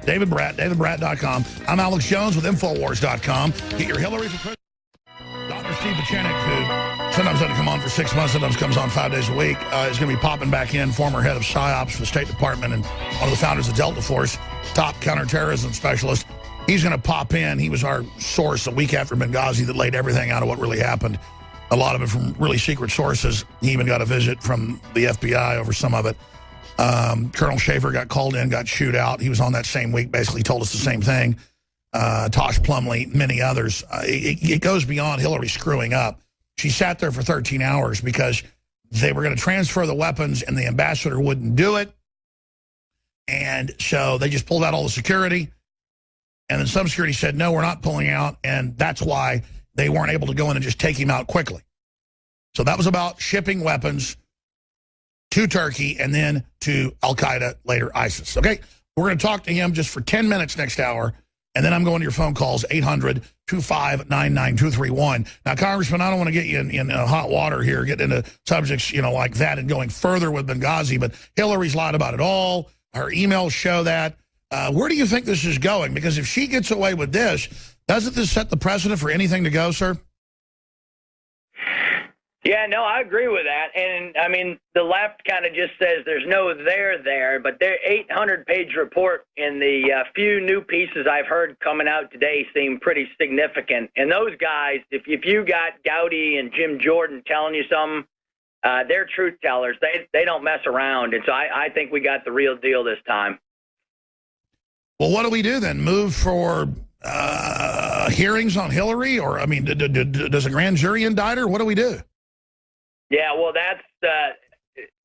David Bratt, davidbratt.com. I'm Alex Jones with Infowars.com. Get your Hillary for president. Dr. Steve Pieczenik, who sometimes doesn't come on for 6 months, sometimes comes on 5 days a week, is going to be popping back in, former head of PSYOPs for the State Department and one of the founders of Delta Force, top counterterrorism specialist. He's going to pop in. He was our source a week after Benghazi that laid everything out of what really happened. A lot of it from really secret sources. He even got a visit from the FBI over some of it. Colonel Schaefer got called in, got chewed out. He was on that same week, basically told us the same thing. Tosh Plumlee, many others. It goes beyond Hillary screwing up. She sat there for 13 hours because they were going to transfer the weapons and the ambassador wouldn't do it. And so they just pulled out all the security. And then some security said, no, we're not pulling out. And that's why they weren't able to go in and just take him out quickly. So that was about shipping weapons to Turkey and then to Al-Qaeda, later ISIS. Okay, we're going to talk to him just for 10 minutes next hour, and then I'm going to your phone calls, 800-259-9231. Now, Congressman, I don't want to get you in hot water here, get into subjects, like that and going further with Benghazi, but Hillary's lied about it all. Her emails show that. Where do you think this is going? Because if she gets away with this, doesn't this set the precedent for anything to go, sir? Yeah, no, I agree with that. And, I mean, the left kind of just says there's no there, but their 800-page report and the few new pieces I've heard coming out today seem pretty significant. And those guys, if you got Gowdy and Jim Jordan telling you something, they're truth tellers. They don't mess around. And so I think we got the real deal this time. Well, what do we do then? Move for hearings on Hillary? Or, I mean, does a grand jury indict her? What do we do? Yeah, well, that's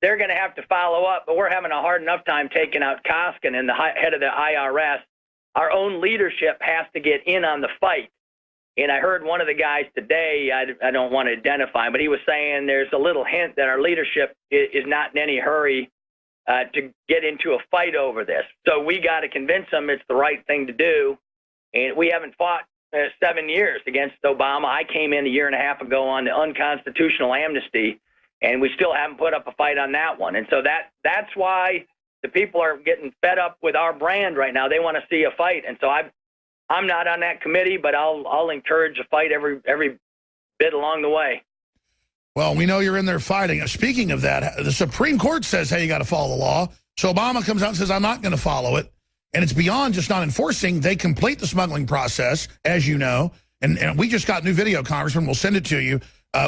they're going to have to follow up, but we're having a hard enough time taking out Koskin and the head of the IRS. Our own leadership has to get in on the fight. And I heard one of the guys today, I don't want to identify him, but he was saying there's a little hint that our leadership is not in any hurry to get into a fight over this. So we got to convince them it's the right thing to do. And we haven't fought 7 years against Obama. I came in a year and a half ago on the unconstitutional amnesty, and we still haven't put up a fight on that one. And so that's why the people are getting fed up with our brand right now. They want to see a fight. And so I'm not on that committee, but I'll encourage a fight every bit along the way. Well, we know you're in there fighting. Speaking of that, the Supreme Court says, hey, you got to follow the law. So Obama comes out and says, I'm not going to follow it. And it's beyond just not enforcing. They complete the smuggling process, as you know. And we just got new video, Congressman. We'll send it to you,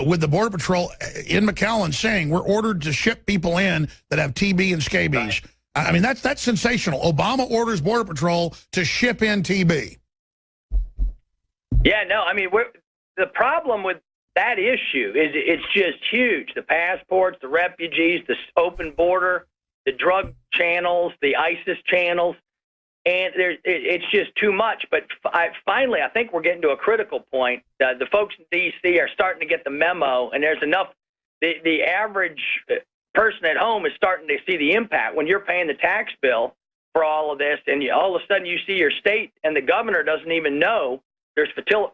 with the Border Patrol in McAllen saying we're ordered to ship people in that have TB and scabies. Right. I mean, that's sensational. Obama orders Border Patrol to ship in TB. Yeah, no, I mean, the problem with that issue is it's just huge. The passports, the refugees, the open border, the drug channels, the ISIS channels. And it's just too much. But finally, I think we're getting to a critical point. The folks in D.C. are starting to get the memo, and there's enough. The average person at home is starting to see the impact. When you're paying the tax bill for all of this, and all of a sudden you see your state, and the governor doesn't even know there's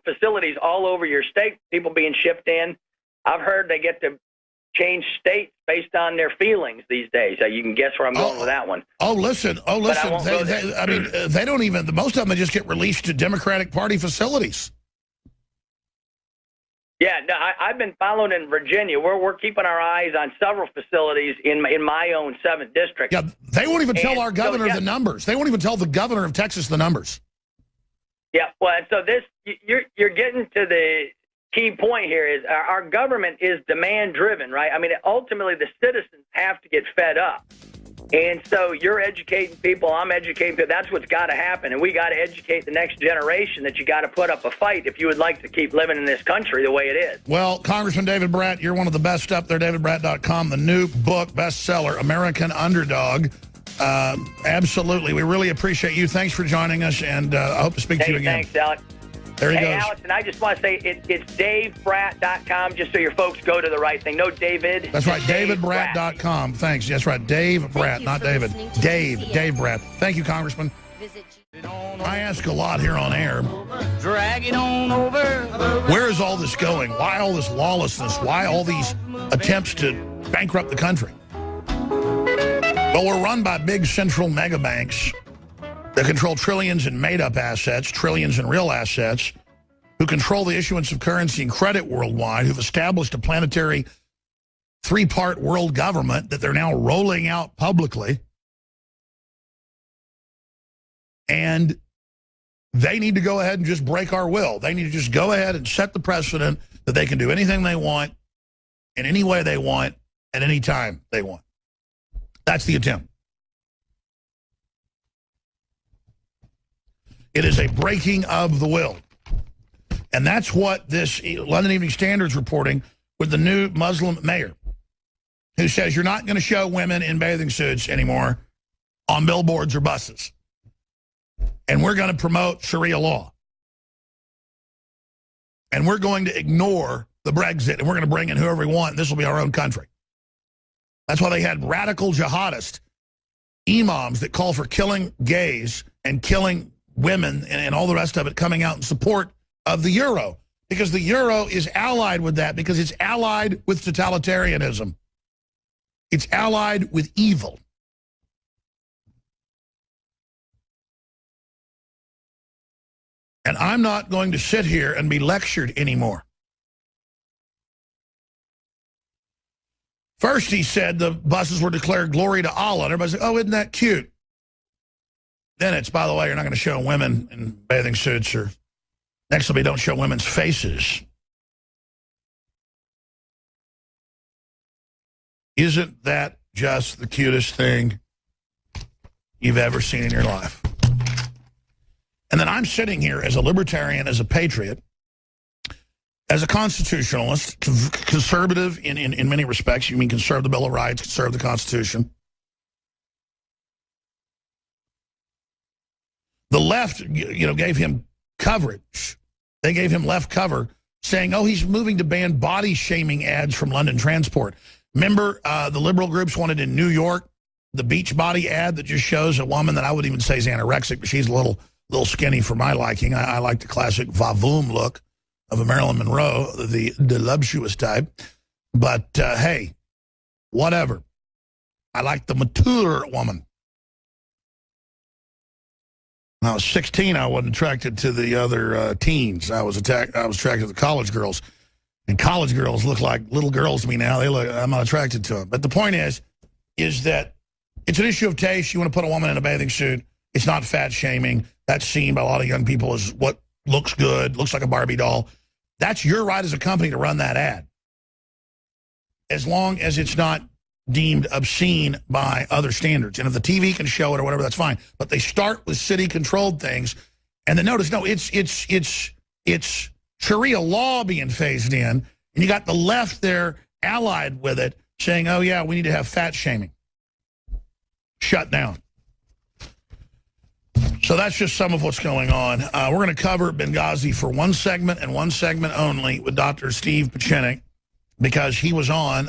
facilities all over your state, people being shipped in. I've heard they get to change states based on their feelings these days. You can guess where I'm going with that one. Listen. They don't even, most of them just get released to Democratic Party facilities. Yeah, no, I've been following in Virginia. We're keeping our eyes on several facilities in my own 7th district. Yeah, they won't even tell our governor the numbers. They won't even tell the governor of Texas the numbers. Yeah, well, so you're getting to the key point here is our government is demand-driven, right? I mean, ultimately, the citizens have to get fed up. And so you're educating people, I'm educating people. That's what's got to happen. And we got to educate the next generation that you got to put up a fight if you would like to keep living in this country the way it is. Well, Congressman David Bratt, you're one of the best up there, davidbratt.com, the new book, bestseller, American Underdog. Absolutely. We really appreciate you. Thanks for joining us, and I hope to speak to you again. Thanks, Alex. There he goes. Alex, and I just want to say it's davebratt.com, just so your folks go to the right thing. No, David. That's right, davidbratt.com. Thanks. That's right, Dave Bratt, not David. Dave Bratt. Thank you, Congressman. I ask a lot here on air. Drag it on over. Where is all this going? Why all this lawlessness? Why all these attempts to bankrupt the country? Well, we're run by big central mega banks that control trillions in made-up assets, trillions in real assets, who control the issuance of currency and credit worldwide, who've established a planetary three-part world government that they're now rolling out publicly. And they need to go ahead and just break our will. They need to just go ahead and set the precedent that they can do anything they want, in any way they want, at any time they want. That's the attempt. It is a breaking of the will. And that's what this London Evening Standard's reporting with the new Muslim mayor, who says you're not going to show women in bathing suits anymore on billboards or buses. And we're going to promote Sharia law. And we're going to ignore the Brexit, and we're going to bring in whoever we want, and this will be our own country. That's why they had radical jihadist imams that call for killing gays and killing women and all the rest of it coming out in support of the euro, because the euro is allied with that, because it's allied with totalitarianism. It's allied with evil. And I'm not going to sit here and be lectured anymore. First, he said the buses were declared glory to Allah. And everybody's like, oh, isn't that cute? Then it's, by the way, you're not going to show women in bathing suits, or next will be don't show women's faces. Isn't that just the cutest thing you've ever seen in your life? And then I'm sitting here as a libertarian, as a patriot, as a constitutionalist, conservative in many respects. You mean conserve the Bill of Rights, conserve the Constitution. The left, gave him coverage. They gave him left cover, saying, oh, he's moving to ban body-shaming ads from London Transport. Remember, the liberal groups wanted in New York the Beachbody ad that just shows a woman that I wouldn't even say is anorexic, but she's a little skinny for my liking. I like the classic vavoom look of a Marilyn Monroe, the voluptuous type. But, hey, whatever. I like the mature woman. When I was 16, I wasn't attracted to the other teens. I was attracted to the college girls. And college girls look like little girls to me now. I'm not attracted to them. But the point is that it's an issue of taste. You want to put a woman in a bathing suit. It's not fat shaming. That's seen by a lot of young people as what looks good, looks like a Barbie doll. That's your right as a company to run that ad, as long as it's not deemed obscene by other standards. And if the TV can show it or whatever, that's fine. But they start with city-controlled things, and then notice, no, it's Sharia law being phased in, and you got the left there allied with it, saying, oh, yeah, we need to have fat shaming. Shut down. So that's just some of what's going on. We're going to cover Benghazi for one segment and one segment only with Dr. Steve Pieczenik, because he was on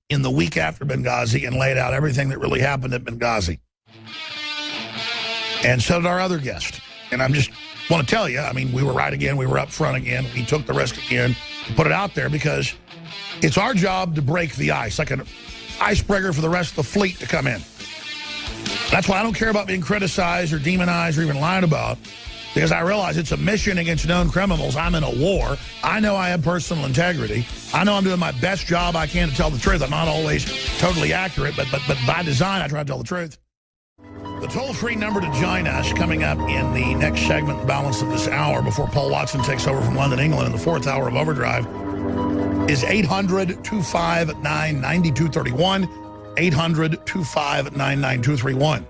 in the week after Benghazi and laid out everything that really happened at Benghazi. And so did our other guest. And I just want to tell you, I mean, we were right again. We were up front again. We took the risk again to put it out there, because it's our job to break the ice, like an icebreaker for the rest of the fleet to come in. That's why I don't care about being criticized or demonized or even lied about, because I realize it's a mission against known criminals. I'm in a war. I know I have personal integrity. I know I'm doing my best job I can to tell the truth. I'm not always totally accurate, but by design, I try to tell the truth. The toll-free number to join us coming up in the next segment, the balance of this hour, before Paul Watson takes over from London, England, in the fourth hour of Overdrive, is 800-259-9231, 800-259-9231.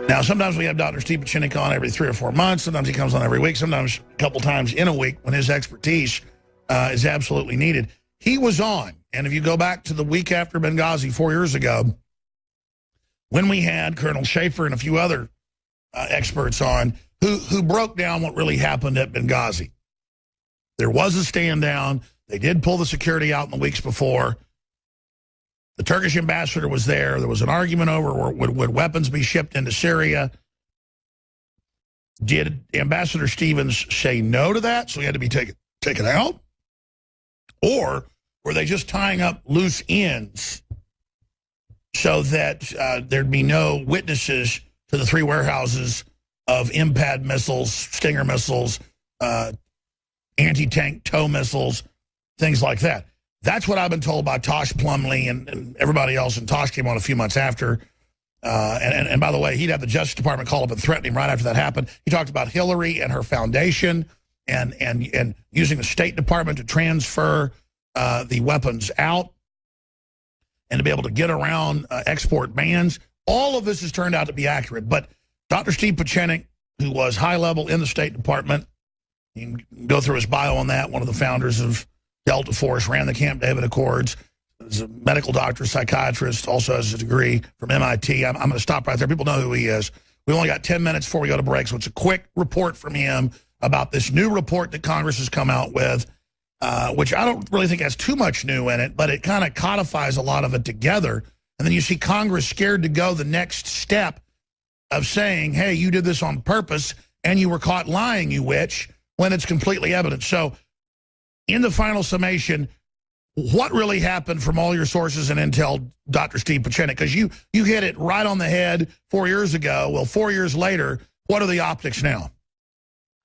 Now, sometimes we have Dr. Steve Pieczenik on every 3 or 4 months. Sometimes he comes on every week, sometimes a couple times in a week when his expertise is absolutely needed. He was on, and if you go back to the week after Benghazi 4 years ago, when we had Colonel Schaefer and a few other experts on who broke down what really happened at Benghazi. There was a stand down. They did pull the security out in the weeks before. The Turkish ambassador was there. There was an argument over would weapons be shipped into Syria. Did Ambassador Stevens say no to that, so he had to be taken out? Or were they just tying up loose ends so that there'd be no witnesses to the 3 warehouses of IMPAD missiles, Stinger missiles, anti-tank tow missiles, things like that. That's what I've been told by Tosh Plumlee and everybody else, and Tosh came on a few months after. And by the way, he'd have the Justice Department call up and threaten him right after that happened. He talked about Hillary and her foundation and using the State Department to transfer the weapons out and to be able to get around export bans. All of this has turned out to be accurate. But Dr. Steve Pieczenik, who was high level in the State Department, you can go through his bio on that, one of the founders of Delta Force, ran the Camp David Accords, is a medical doctor, psychiatrist, also has a degree from MIT. I'm going to stop right there. People know who he is. We only got 10 minutes before we go to break, so it's a quick report from him about this new report that Congress has come out with, which I don't really think has too much new in it, but it kind of codifies a lot of it together. And then you see Congress scared to go the next step of saying, hey, you did this on purpose and you were caught lying, you witch, when it's completely evident. So in the final summation, what really happened from all your sources and intel, Dr. Steve Pieczenik? Because you hit it right on the head 4 years ago. Well, 4 years later, what are the optics now?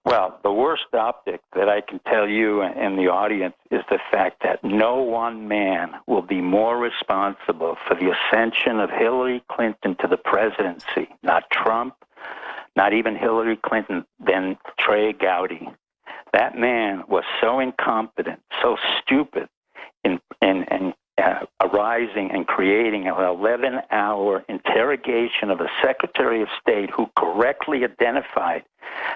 Well, the worst optic that I can tell you and the audience is the fact that no one man will be more responsible for the ascension of Hillary Clinton to the presidency, not Trump, not even Hillary Clinton, than Trey Gowdy. That man was so incompetent, so stupid in arising and creating an 11-hour interrogation of a Secretary of State who correctly identified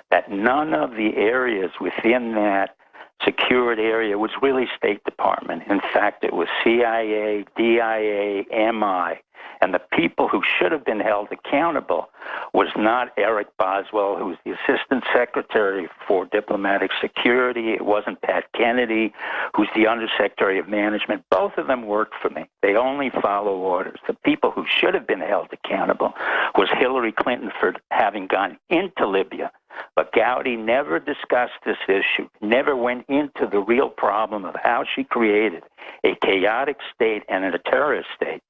that none of the areas within that secured area was really State Department. In fact, it was CIA, DIA, MI, and the people who should have been held accountable was not Eric Boswell, who was the Assistant Secretary for Diplomatic Security. It wasn't Pat Kennedy, who's the Undersecretary of Management. Both of them worked for me. They only follow orders. The people who should have been held accountable was Hillary Clinton for having gone into Libya. But Gowdy never discussed this issue, never went into the real problem of how she created a chaotic state and a terrorist state.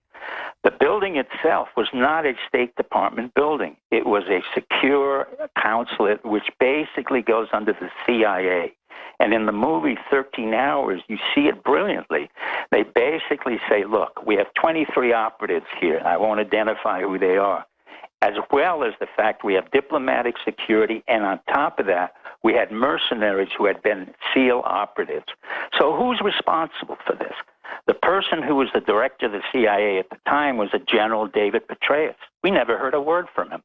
The building itself was not a State Department building. It was a secure consulate, which basically goes under the CIA. And in the movie 13 Hours, you see it brilliantly. They basically say, look, we have 23 operatives here, and I won't identify who they are, as well as the fact we have diplomatic security, and on top of that, we had mercenaries who had been SEAL operatives. So who's responsible for this? The person who was the director of the CIA at the time was a General David Petraeus. We never heard a word from him.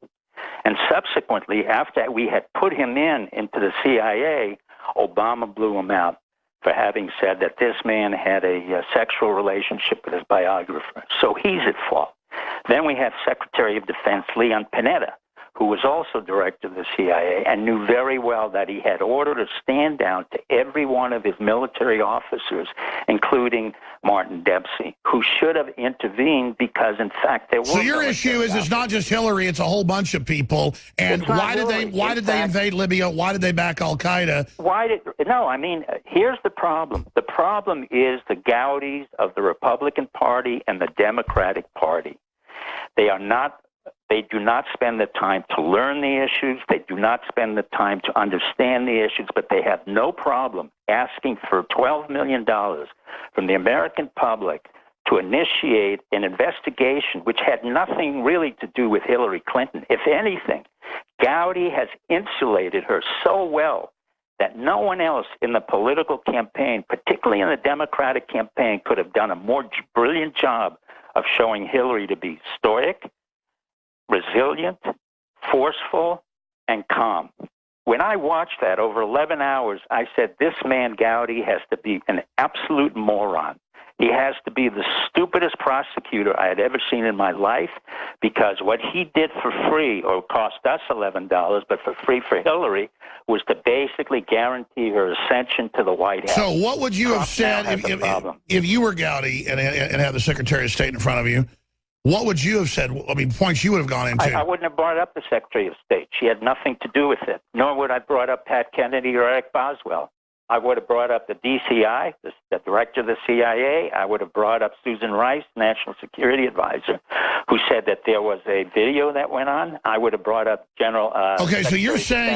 And subsequently, after we had put him into the CIA, Obama blew him out for having said that this man had a sexual relationship with his biographer. So he's at fault. Then we have Secretary of Defense Leon Panetta, who was also director of the CIA and knew very well that he had ordered a stand down to every one of his military officers, including Martin Dempsey, who should have intervened because, in fact, there were. So your issue is it's not just Hillary; it's a whole bunch of people. And why did they invade Libya? Why did they back Al Qaeda? Here's the problem. The problem is the Gowdies of the Republican Party and the Democratic Party. They do not spend the time to learn the issues. They do not spend the time to understand the issues, but they have no problem asking for $12 million from the American public to initiate an investigation which had nothing really to do with Hillary Clinton. If anything, Gowdy has insulated her so well that no one else in the political campaign, particularly in the Democratic campaign, could have done a more brilliant job of showing Hillary to be stoic, resilient, forceful, and calm. When I watched that over 11 hours, I said, this man, Gowdy, has to be an absolute moron. He has to be the stupidest prosecutor I had ever seen in my life, because what he did for free, or cost us $11, but for free for Hillary, was to basically guarantee her ascension to the White House. So what would you have said if you were Gowdy and had the Secretary of State in front of you? What would you have said? I mean, points you would have gone into. I wouldn't have brought up the Secretary of State. She had nothing to do with it. Nor would I have brought up Pat Kennedy or Eric Boswell. I would have brought up the DCI, the director of the CIA. I would have brought up Susan Rice, National Security Advisor, who said that there was a video that went on. I would have brought up General. Okay, so you're saying